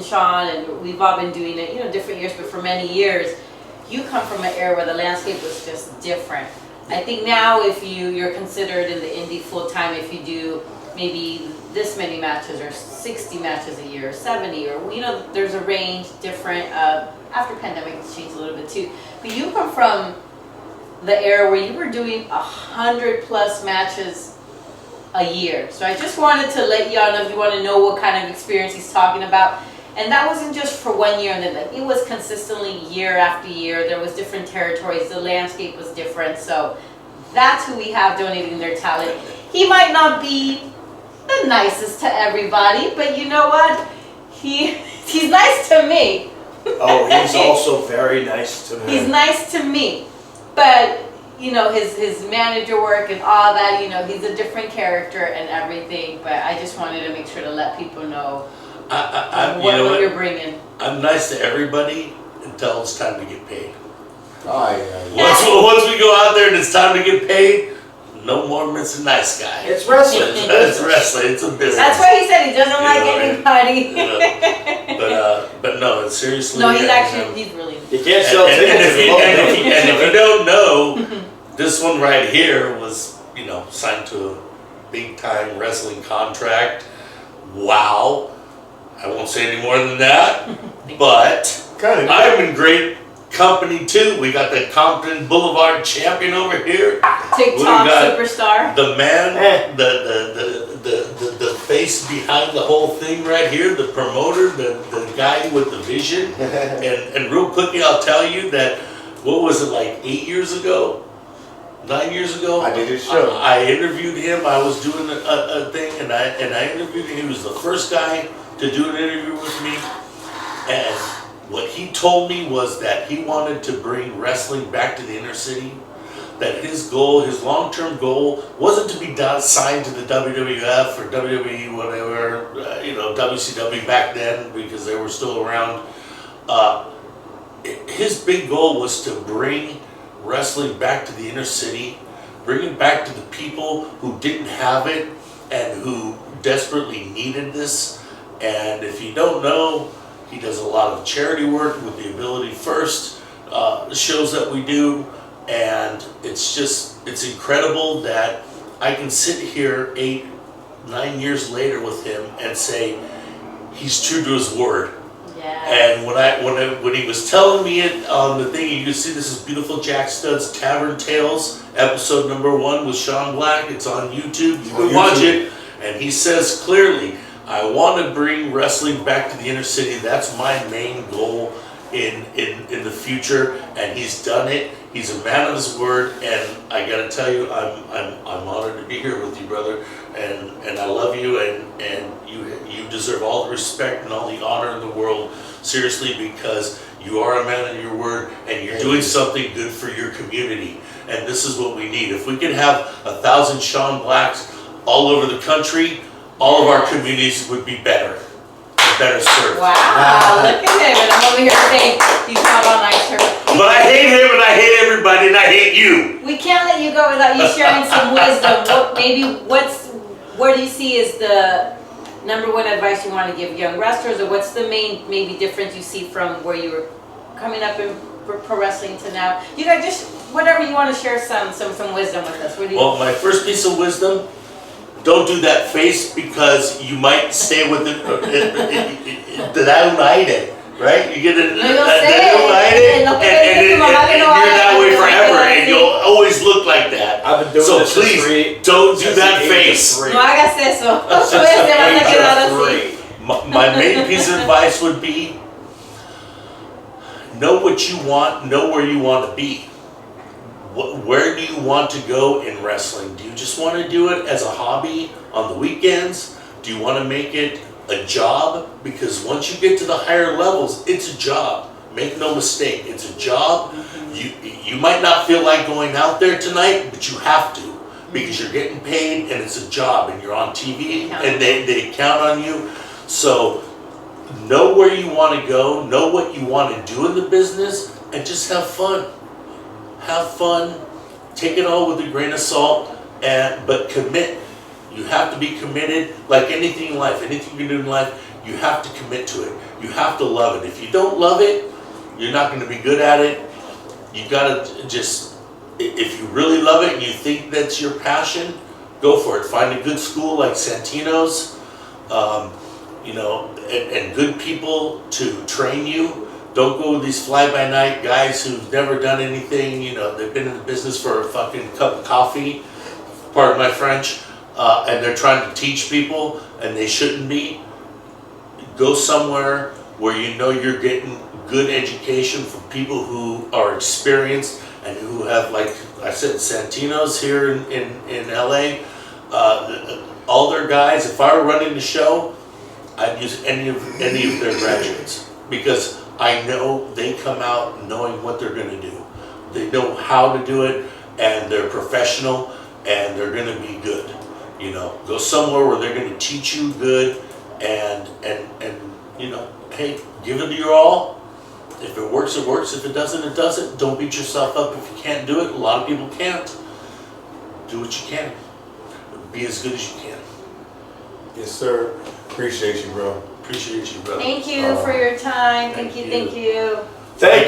Sean and we've all been doing it, different years, but for many years, you come from an era where the landscape was just different. I think now if you're considered in the indie full time, if you do maybe this many matches or 60 matches a year, or 70, or there's a range different. After pandemic, it's changed a little bit too. But you come from the era where you were doing 100+ matches a year. So I just wanted to let y'all know if you want to know what kind of experience he's talking about. And that wasn't just for 1 year and then like, it was consistently year after year. There was different territories. The landscape was different. So that's who we have donating their talent. He might not be the nicest to everybody, but you know what? He's nice to me. Oh, he's also very nice to me. He's nice to me. But you know, his manager work and all that, you know, he's a different character and everything, but I just wanted to make sure to let people know what you're bringing. I'm nice to everybody until it's time to get paid. Oh, Once we go out there and it's time to get paid, no more Mr. Nice Guy. It's wrestling. It's wrestling. It's a business. That's why he said he doesn't like anybody. But no, it's seriously. No, he's really. You can't sell tickets. And if you don't know, this one right here was, you know, signed to a big time wrestling contract. Wow. I won't say any more than that. But I'm in great company too. We got the Compton Boulevard champion over here. TikTok superstar. The man, the face behind the whole thing right here, the promoter, the guy with the vision. And real quickly, I'll tell you that, what was it, like 8 years ago? 9 years ago? I did his show. I interviewed him. I was doing a thing, and I interviewed him. He was the first guy to do an interview with me. And what he told me was that he wanted to bring wrestling back to the inner city. That his goal, his long-term goal, wasn't to be signed to the WWF or WWE, whatever, WCW back then, because they were still around. His big goal was to bring wrestling back to the inner city, bring it back to the people who didn't have it and who desperately needed this. And if you don't know, he does a lot of charity work with the Ability First shows that we do. And it's incredible that I can sit here 8, 9 years later with him and say he's true to his word. Yeah. And when he was telling me it on the thing, you can see this is Beautiful Jack Stud's Tavern Tales, episode #1 with Sean Black. It's on YouTube. You can watch it. And he says clearly, I want to bring wrestling back to the inner city. That's my main goal in the future, and he's done it. He's a man of his word, and I gotta tell you, I'm honored to be here with you, brother, and I love you, and you deserve all the respect and all the honor in the world, seriously, because you are a man of your word, and you're doing something good for your community, and this is what we need. If we could have 1,000 Sean Blacks all over the country, all of our communities would be better served. Wow, look at him, and I'm over here saying he's not all nice to her. But I hate him, and I hate everybody, and I hate you. We can't let you go without you sharing some wisdom. What do you see as the #1 advice you want to give young wrestlers, or what's the main maybe difference you see from where you were coming up in pro wrestling to now? You guys just whatever you want to share some wisdom with us. What do you? Well, my first piece of wisdom: don't do that face, because you might stay with it. Right? You get it. And you're that way forever, and you'll always look like that. I've been doing this please, for 3. don't do that face. No hagas eso. My main piece of advice would be: know what you want, know where you want to be. Where do you want to go in wrestling? Do you just want to do it as a hobby on the weekends? Do you want to make it a job? Because once you get to the higher levels, it's a job. Make no mistake, it's a job. You might not feel like going out there tonight, but you have to, because you're getting paid and it's a job, and you're on TV and they count on you. So know where you want to go, know what you want to do in the business, and just have fun. Have fun, take it all with a grain of salt, but commit. You have to be committed, like anything in life, anything you do in life, you have to commit to it. You have to love it. If you don't love it, you're not going to be good at it. You gotta just, if you really love it and you think that's your passion, go for it. Find a good school like Santino's, and good people to train you, don't go with these fly-by-night guys who've never done anything. You know, they've been in the business for a fucking cup of coffee, pardon my French, and they're trying to teach people, and they shouldn't be. Go somewhere where you know you're getting good education from people who are experienced and who have, like I said, Santino's here in LA. All their guys, if I were running the show, I'd use any of their graduates, because I know they come out knowing what they're going to do. They know how to do it, and they're professional, and they're going to be good. You know, go somewhere where they're going to teach you good, and you know, hey, give it your all. If it works, it works. If it doesn't, it doesn't. Don't beat yourself up if you can't do it. A lot of people can't. Do what you can. Be as good as you can. Yes, sir. Appreciate you, bro. Appreciate you, brother. Thank you for your time. Thank you. Thank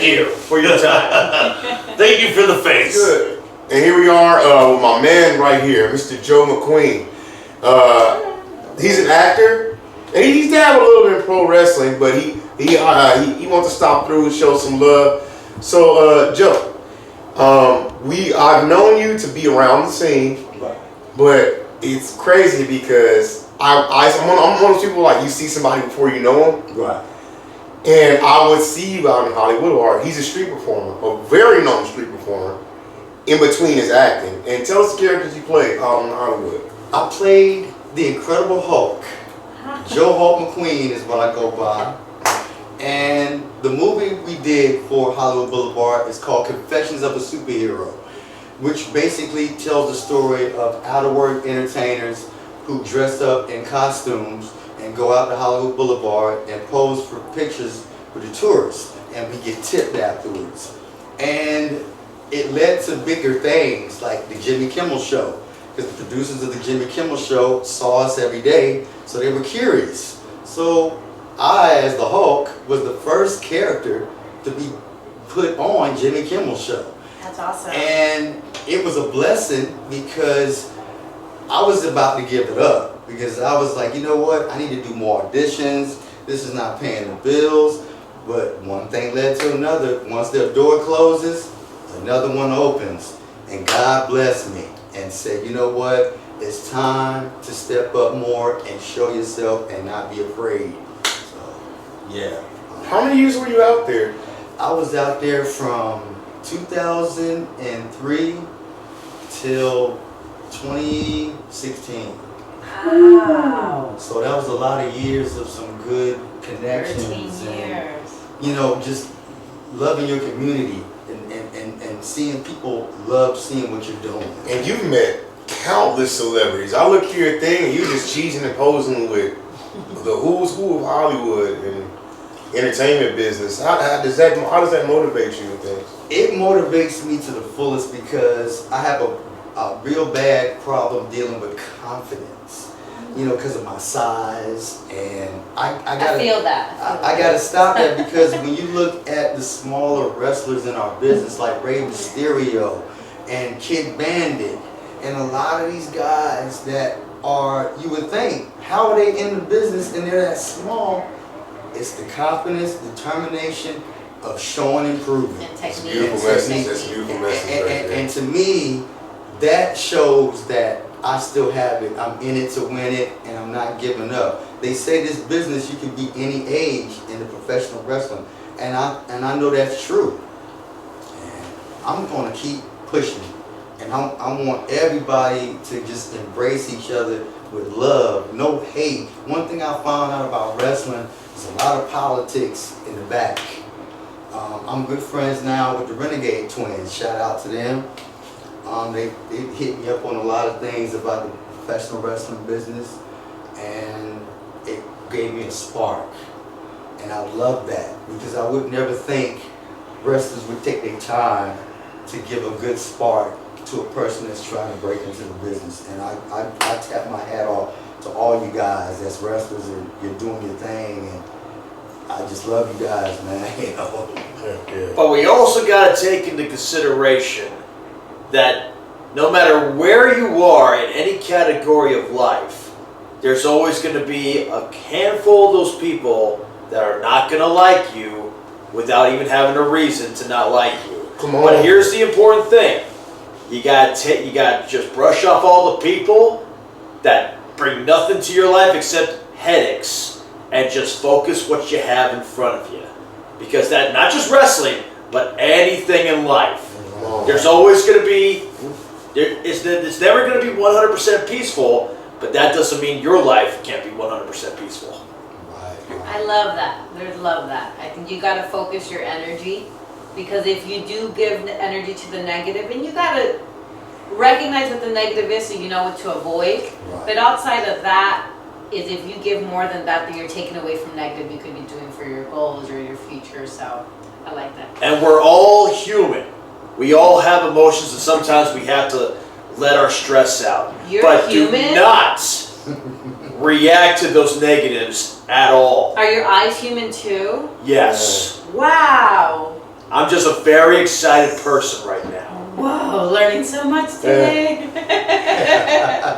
you for your time. Thank you for the face. Good. And here we are with my man right here, Mr. Joe McQueen. He's an actor, and he's dabbled a little bit in pro wrestling, but he wants to stop through and show some love. So, Joe, I've known you to be around the scene, but it's crazy because I'm one of those people, like, you see somebody before you know them. Right. And I would see you out in Hollywood, or he's a street performer, a very known street performer, in between his acting. And tell us the characters you played out in Hollywood. I played the Incredible Hulk. Joe Hulk McQueen is what I go by. And the movie we did for Hollywood Boulevard is called Confessions of a Superhero, which basically tells the story of out-of-work entertainers who dress up in costumes and go out to Hollywood Boulevard and pose for pictures with the tourists, and we get tipped afterwards. And it led to bigger things like the Jimmy Kimmel Show, because the producers of the Jimmy Kimmel Show saw us every day, so they were curious. So I, as the Hulk, was the first character to be put on Jimmy Kimmel Show. That's awesome. And it was a blessing because I was about to give it up, because I was like, you know what, I need to do more auditions. This is not paying the bills. But one thing led to another. Once their door closes, another one opens. And God blessed me and said, you know what, it's time to step up more and show yourself and not be afraid. So, yeah. How many years were you out there? I was out there from 2003 till 2016. Wow. So that was a lot of years of some good connections. 13 years. You know, just loving your community and seeing people love seeing what you're doing. And you've met countless celebrities. I look at your thing and you just cheesing and posing with the who's who of Hollywood and entertainment business. How does that motivate you and things? It motivates me to the fullest because I have a real bad problem dealing with confidence. You know, because of my size, and I feel that. I gotta stop that, because when you look at the smaller wrestlers in our business, like Rey Mysterio and Kid Bandit, and a lot of these guys that are, you would think, how are they in the business and they're that small? It's the confidence, determination of showing and proving. And technique. Beautiful message. That's a beautiful message right there. And to me, that shows that I still have it. I'm in it to win it, and I'm not giving up. They say this business, you can be any age in the professional wrestling, and I know that's true. And I'm going to keep pushing, and I want everybody to just embrace each other with love, no hate. One thing I found out about wrestling is a lot of politics in the back. I'm good friends now with the Renegade Twins. Shout out to them. They hit me up on a lot of things about the professional wrestling business, and it gave me a spark. And I love that, because I would never think wrestlers would take their time to give a good spark to a person that's trying to break into the business. And I tap my hat off to all you guys that's wrestlers, and you're doing your thing, and I just love you guys, man. You know? Yeah. But we also got to take into consideration that no matter where you are in any category of life, there's always going to be a handful of those people that are not going to like you without even having a reason to not like you. Come on. But here's the important thing. You got to just brush off all the people that bring nothing to your life except headaches, and just focus what you have in front of you. Because that, not just wrestling, but anything in life. There's always going to be, it's never going to be 100% peaceful, but that doesn't mean your life can't be 100% peaceful. I love that. I love that. I think you got to focus your energy, because if you do give energy to the negative, and you got to recognize what the negative is so you know what to avoid. Right. But outside of that, is if you give more than that, then you're taking away from negative you could be doing for your goals or your future. So I like that. And we're all human. We all have emotions, and sometimes we have to let our stress out. You're but human? do not react to those negatives at all. Are your eyes human too? Yes. Wow. I'm just a very excited person right now. Whoa, learning so much today.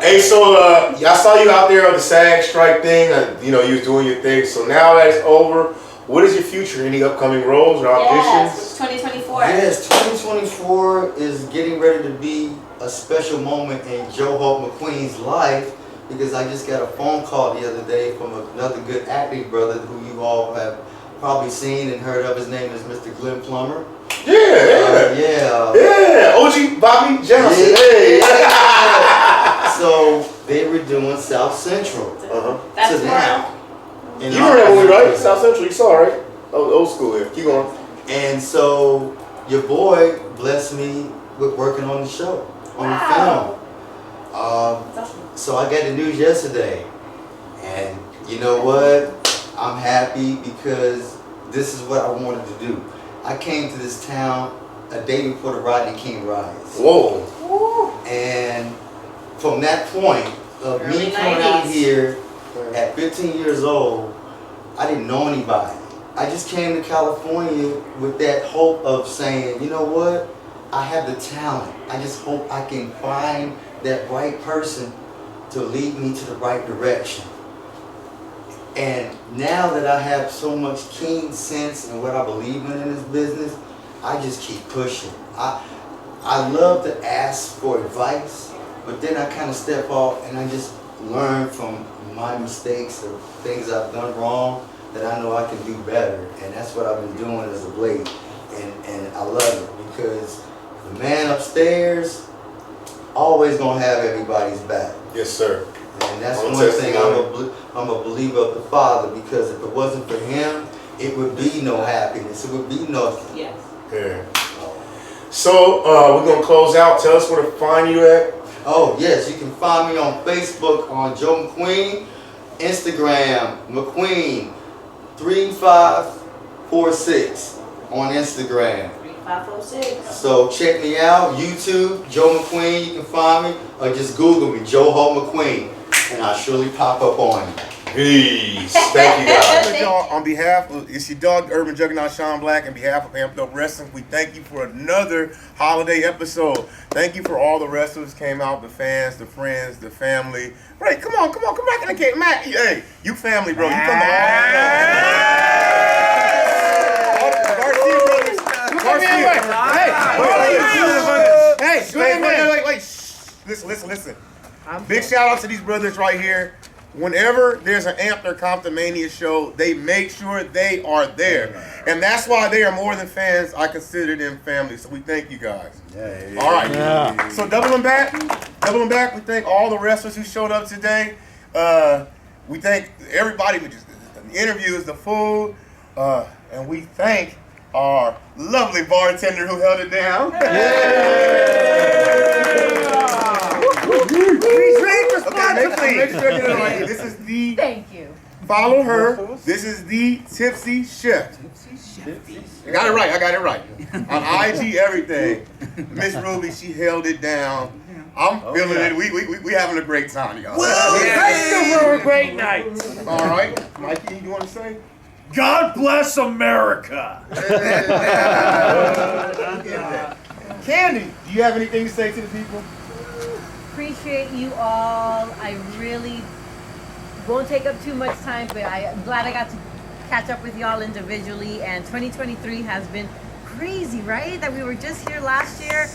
Hey, so I saw you out there on the SAG strike thing. You know, you was doing your thing. So now that it's over, what is your future? Any upcoming roles or auditions? Yes, 2024. Yes, 2024 is getting ready to be a special moment in Joe Hope McQueen's life, because I just got a phone call the other day from another good acting brother who you all have probably seen and heard of. His name is Mr. Glenn Plummer. Yeah. OG Bobby Johnson. Yeah. Hey. So they were doing South Central. That's so now. You remember that movie, right? South Central. You saw, right? Old school here. Keep going. And so your boy blessed me with working on the show, on the film. So I got the news yesterday, and you know what? I'm happy because this is what I wanted to do. I came to this town a day before the Rodney King rise. Whoa. And from that point of me coming out here at 15 years old, I didn't know anybody. I just came to California with that hope of saying, you know what? I have the talent. I just hope I can find that right person to lead me to the right direction. And now that I have so much keen sense in what I believe in this business, I just keep pushing. I love to ask for advice, but then I kind of step off and I just learn from my mistakes or things I've done wrong that I know I can do better. And that's what I've been doing as of late. And I love it, because the man upstairs always gonna have everybody's back. Yes, sir. And that's one thing I'm a believer of the Father, because if it wasn't for Him, it would be no happiness. It would be nothing. Yes. Yeah. So we're gonna close out. Tell us where to find you at. Oh yes, you can find me on Facebook on Joe McQueen, Instagram McQueen 3546 on Instagram. 3546. So check me out, YouTube, Joe McQueen, you can find me, or just Google me, Joe Hope McQueen, and I'll surely pop up on you. Peace. Thank you guys. Y'all, on behalf of, it's your dog, Urban Juggernaut Sean Black, on behalf of Amped Up Wrestling, we thank you for another holiday episode. Thank you for all the wrestlers came out, the fans, the friends, the family. Right, come on, come back in the game. Matt, hey, you family, bro. You come to all Garcia brothers. Garcia. Hey, wait. Listen. Big shout out to these brothers right here. Whenever there's an Amped or COMPTONMANIA show, they make sure they are there. And that's why they are more than fans. I consider them family. So we thank you guys. All right. Yeah. So doubling back, we thank all the wrestlers who showed up today. We thank everybody, which is the interviews, the food, and we thank our lovely bartender who held it down. Make sure you get it right. This is the. Thank you. Follow her. This is the Tipsy Chef. I got it right. On IG, everything. Miss Ruby, she held it down. I'm feeling it. We having a great time, y'all. Let's go for a great night. All right, Mikey, you want to say? God bless America. Candy, do you have anything to say to the people? Appreciate you all. I really won't take up too much time, but I'm glad I got to catch up with y'all individually, and 2023 has been crazy, right? That we were just here last year,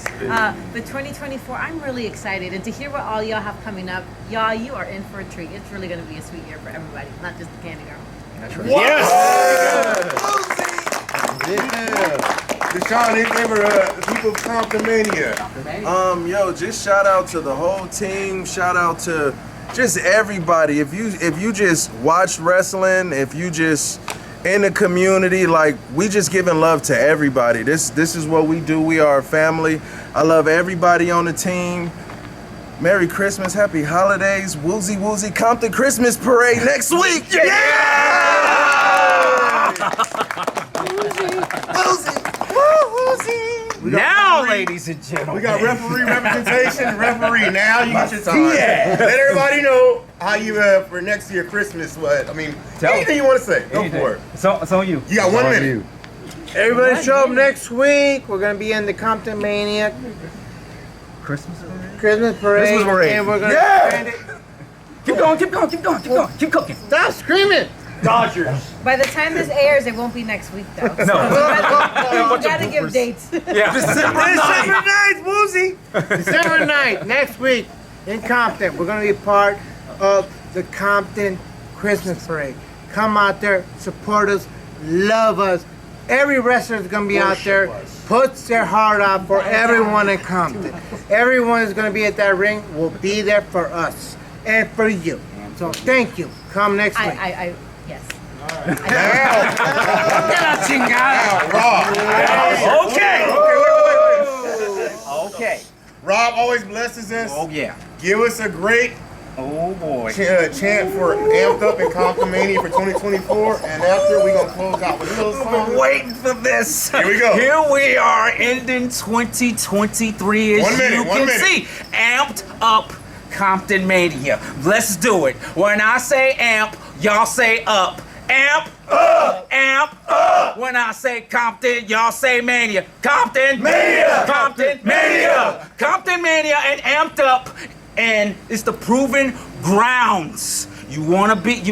but 2024, I'm really excited, and to hear what all y'all have coming up, y'all, you are in for a treat. It's really gonna be a sweet year for everybody, not just the Candy Girl. That's right. Yes! Deshaun, anything for the people of COMPTONMANIA? Yo, just shout out to the whole team. Shout out to just everybody. If you just watch wrestling, if you just in the community, like, we just giving love to everybody. This is what we do. We are a family. I love everybody on the team. Merry Christmas, Happy Holidays, Woozy Woozy Compton Christmas Parade next week. Yeah! Woozy. Now, ladies and gentlemen, we got referee representation. Referee, now you get your time. Yeah. Let everybody know how you for next year Christmas. What I mean, anything you want to say, go for it. It's on you. You got 1 minute. Everybody show up next week. We're gonna be in the COMPTONMANIA Christmas parade. Christmas parade. And we're gonna spend it. Keep going. Keep cooking. Stop screaming. Dodgers. By the time this airs, it won't be next week though. So No. you gotta give dates. Yeah. December 9th, Woozy. December 9th, next week in Compton. We're gonna be part of the Compton Christmas Parade. Come out there, support us, love us. Every wrestler is gonna be out there, puts their heart out for everyone in Compton. Everyone is gonna be at that ring. Will be there for us and for you. So thank you. Come next week. Yes. Rob. Okay. Rob always blesses us. Oh yeah. Give us a great chant for Amped Up in COMPTONMANIA for 2024, and after we're gonna close out with a little I've song. been waiting for this. Here we go. Here we are, ending 2023 as 1 minute, you 1 can minute. see. Amped Up COMPTONMANIA. Let's do it. When I say amp, y'all say up. Amp up, amp up. When I say Compton, y'all say mania. Compton mania, Compton mania, Compton mania, and amped up. And it's the proven grounds. You wanna make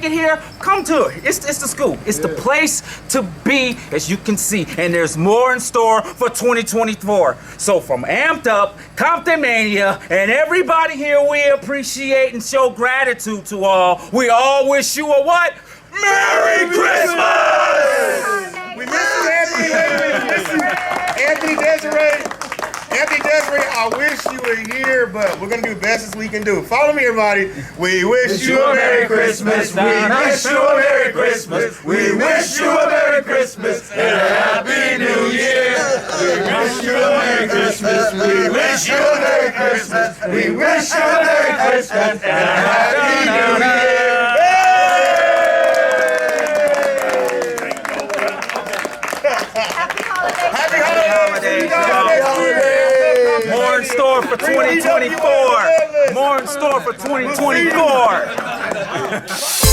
it here? Come to it. It's the school. It's the place to be, as you can see. And there's more in store for 2024. So from Amped Up, COMPTONMANIA, and everybody here, we appreciate and show gratitude to all. We all wish you a what? Merry Christmas! We miss you, Anthony. We miss you. Anthony Desiree. Anthony Desiree, I wish you were here, but we're going to do the best as we can do. Follow me, everybody. We wish you a Merry Christmas. We wish you a Merry Christmas. We wish you a Merry Christmas and a Happy New Year. We wish you a Merry Christmas. We wish you a Merry Christmas. We wish you a Merry Christmas and a Happy New Year. Happy holidays! More in store for 2024. More in store for 2024.